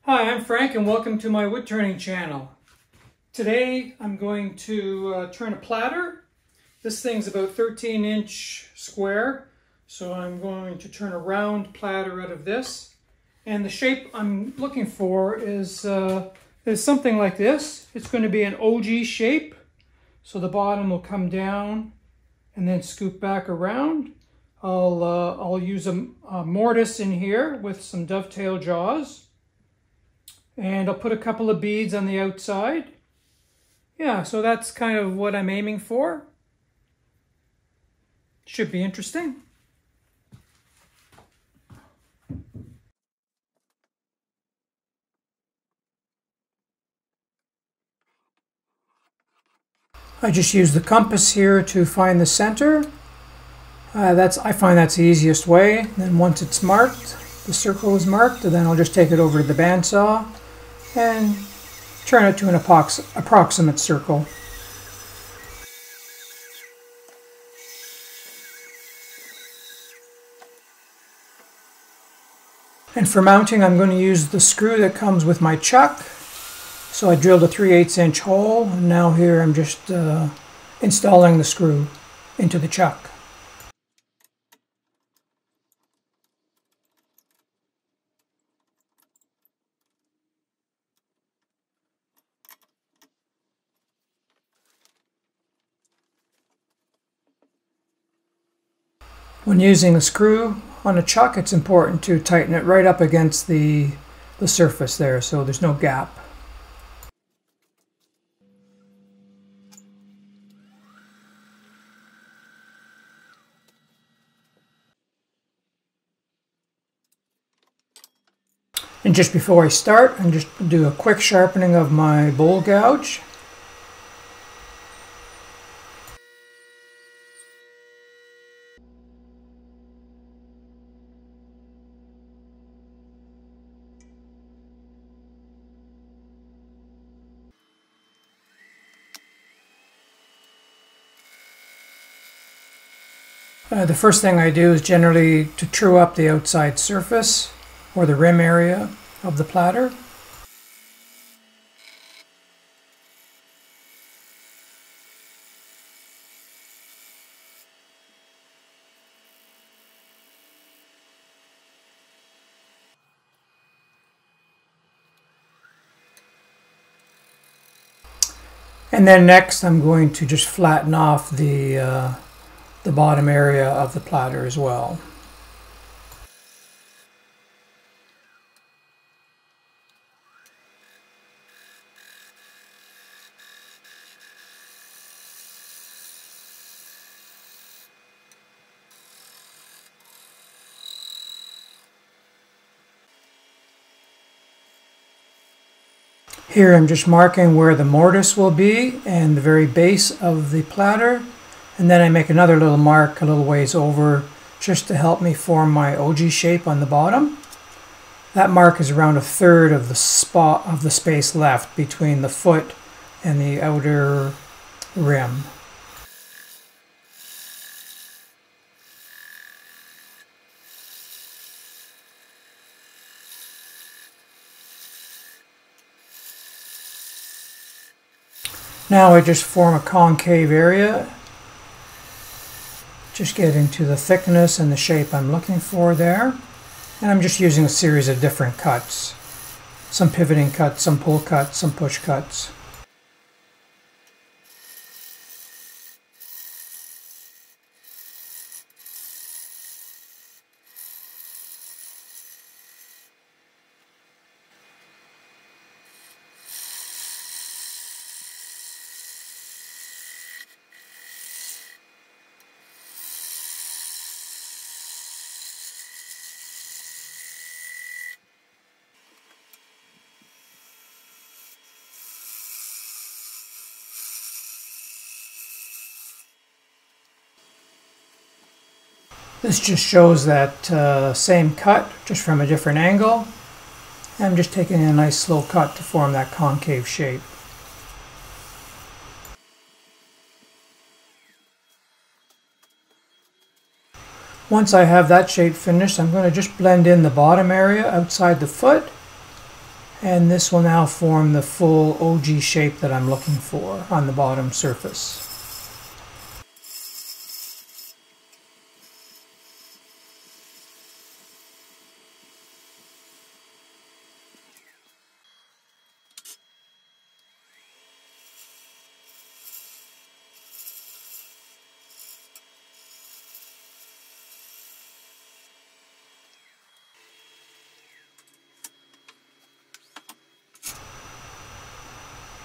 Hi, I'm Frank and welcome to my wood turning channel. Today I'm going to turn a platter. This thing's about 13-inch square, so I'm going to turn a round platter out of this. And the shape I'm looking for is something like this. It's going to be an Ogee shape, so the bottom will come down and then scoop back around. I'll use a mortise in here with some dovetail jaws. And I'll put a couple of beads on the outside. Yeah, so that's kind of what I'm aiming for. Should be interesting. I just use the compass here to find the center. I find that's the easiest way. Then once it's marked, the circle is marked, then I'll just take it over to the bandsaw and turn it to an approximate circle. And for mounting, I'm going to use the screw that comes with my chuck. So I drilled a 3/8 inch hole, and now here I'm just installing the screw into the chuck. When using a screw on a chuck, it's important to tighten it right up against the surface there so there's no gap. And just before I start, I'm just going to do a quick sharpening of my bowl gouge. The first thing I do is generally to true up the outside surface or the rim area of the platter. And then next I'm going to just flatten off the bottom area of the platter as well. Here I'm just marking where the mortise will be and the very base of the platter. And then I make another little mark a little ways over just to help me form my Ogee shape on the bottom. That mark is around 1/3 of the spot of the space left between the foot and the outer rim. Now I just form a concave area. Just getting to the thickness and the shape I'm looking for there. And I'm just using a series of different cuts. Some pivoting cuts, some pull cuts, some push cuts. This just shows that same cut, just from a different angle. I'm just taking a nice slow cut to form that concave shape. Once I have that shape finished, I'm going to just blend in the bottom area outside the foot And this will now form the full Ogee shape that I'm looking for on the bottom surface.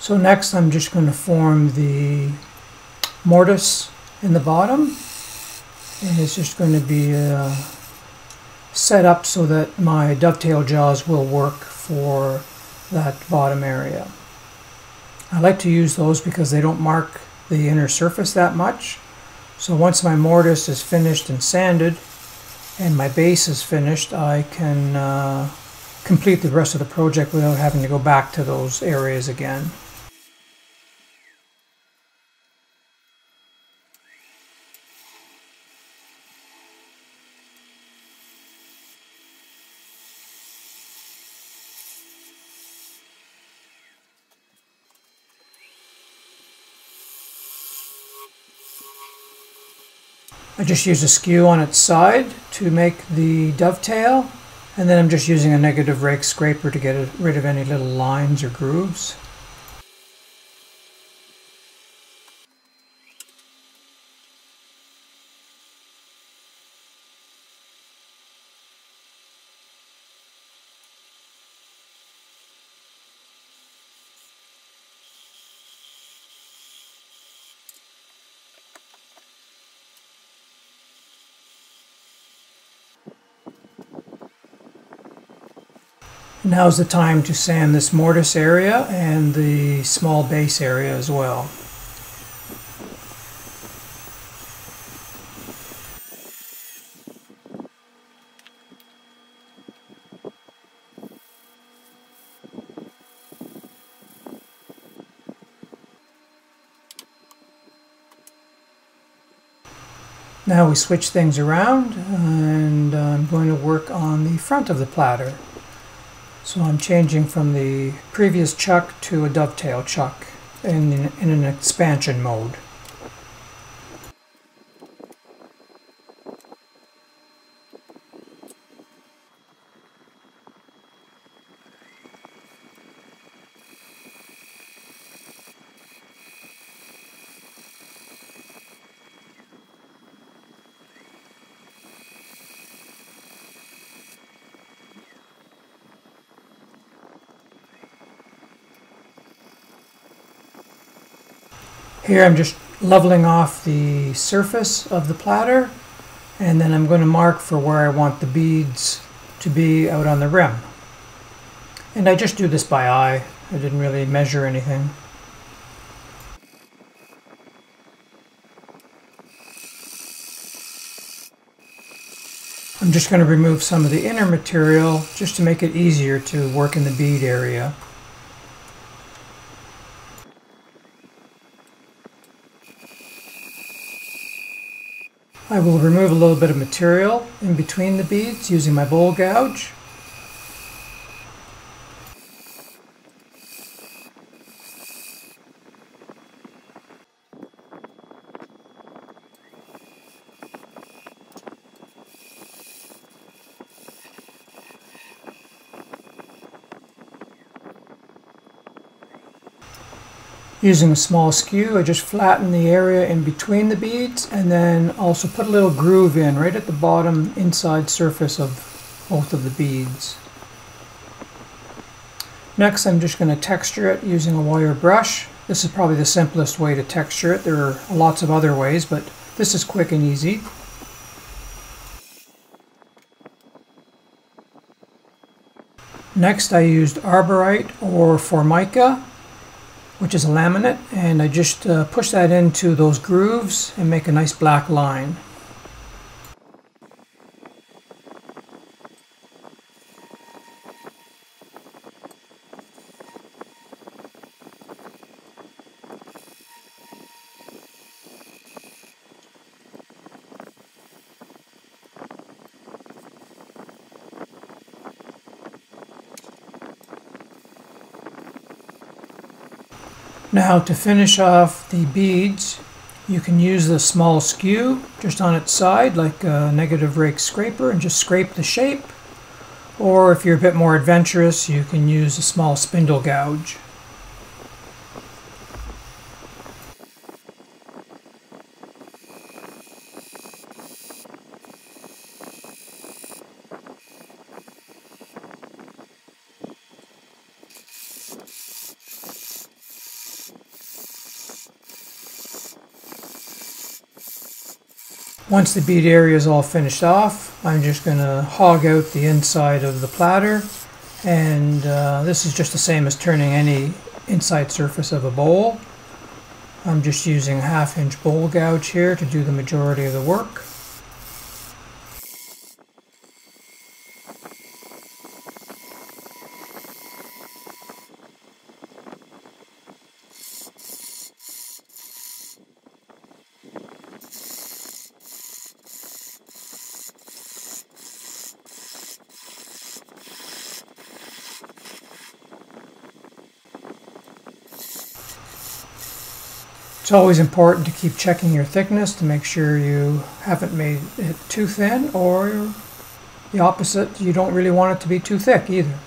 So next I'm just going to form the mortise in the bottom, and it's just going to be set up so that my dovetail jaws will work for that bottom area. I like to use those because they don't mark the inner surface that much. So once my mortise is finished and sanded and my base is finished, I can complete the rest of the project without having to go back to those areas again. I just use a skew on its side to make the dovetail, and then I'm just using a negative rake scraper to get rid of any little lines or grooves. Now's the time to sand this mortise area and the small base area as well. Now we switch things around, and I'm going to work on the front of the platter. So I'm changing from the previous chuck to a dovetail chuck in an expansion mode. Here I'm just leveling off the surface of the platter, and then I'm going to mark for where I want the beads to be out on the rim. And I just do this by eye. I didn't really measure anything. I'm just going to remove some of the inner material just to make it easier to work in the bead area. I will remove a little bit of material in between the beads using my bowl gouge. Using a small skew, I just flatten the area in between the beads and then also put a little groove in right at the bottom inside surface of both of the beads. Next, I'm just going to texture it using a wire brush. This is probably the simplest way to texture it. There are lots of other ways, but this is quick and easy. Next, I used arborite or formica, which is a laminate, and I just push that into those grooves and make a nice black line. Now to finish off the beads, you can use the small skew just on its side like a negative rake scraper and just scrape the shape. Or if you're a bit more adventurous, you can use a small spindle gouge. Once the bead area is all finished off, I'm just going to hog out the inside of the platter, and this is just the same as turning any inside surface of a bowl. I'm just using a 1/2 inch bowl gouge here to do the majority of the work. It's always important to keep checking your thickness to make sure you haven't made it too thin, or the opposite, you don't really want it to be too thick either.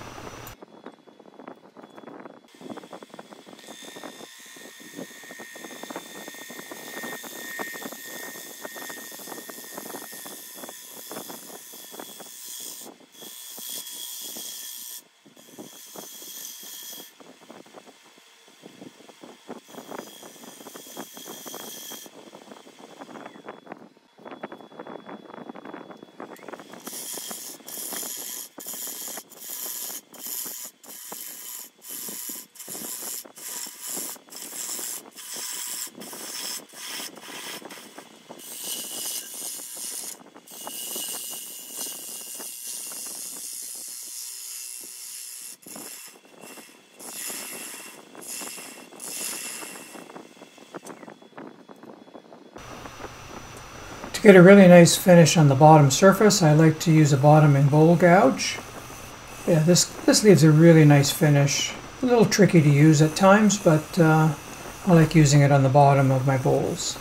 To get a really nice finish on the bottom surface, I like to use a bottom and bowl gouge. Yeah, this leaves a really nice finish. A little tricky to use at times, but I like using it on the bottom of my bowls.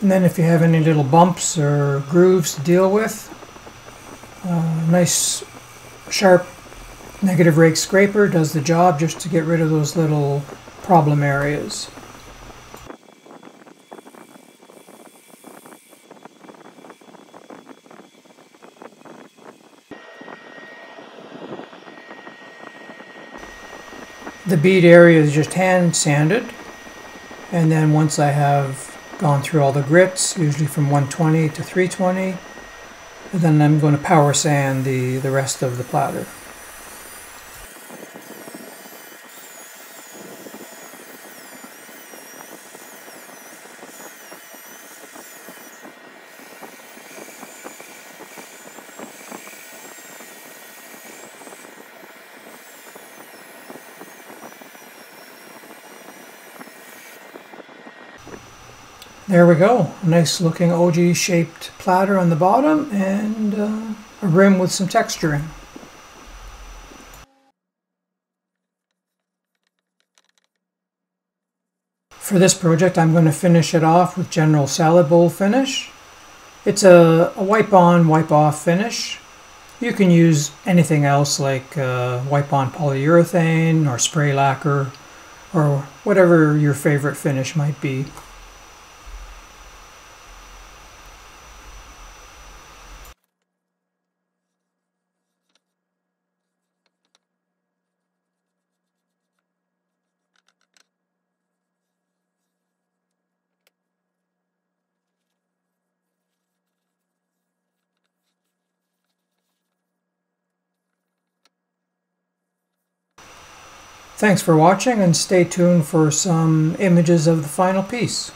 And then if you have any little bumps or grooves to deal with, nice sharp negative rake scraper does the job just to get rid of those little problem areas. The bead area is just hand sanded, and then once I have gone through all the grits, usually from 120 to 320, and then I'm going to power sand the rest of the platter. There we go, a nice looking Ogee shaped platter on the bottom and a rim with some texturing. For this project I'm going to finish it off with general salad bowl finish. It's a wipe on, wipe off finish. You can use anything else like wipe on polyurethane or spray lacquer or whatever your favorite finish might be. Thanks for watching, and stay tuned for some images of the final piece.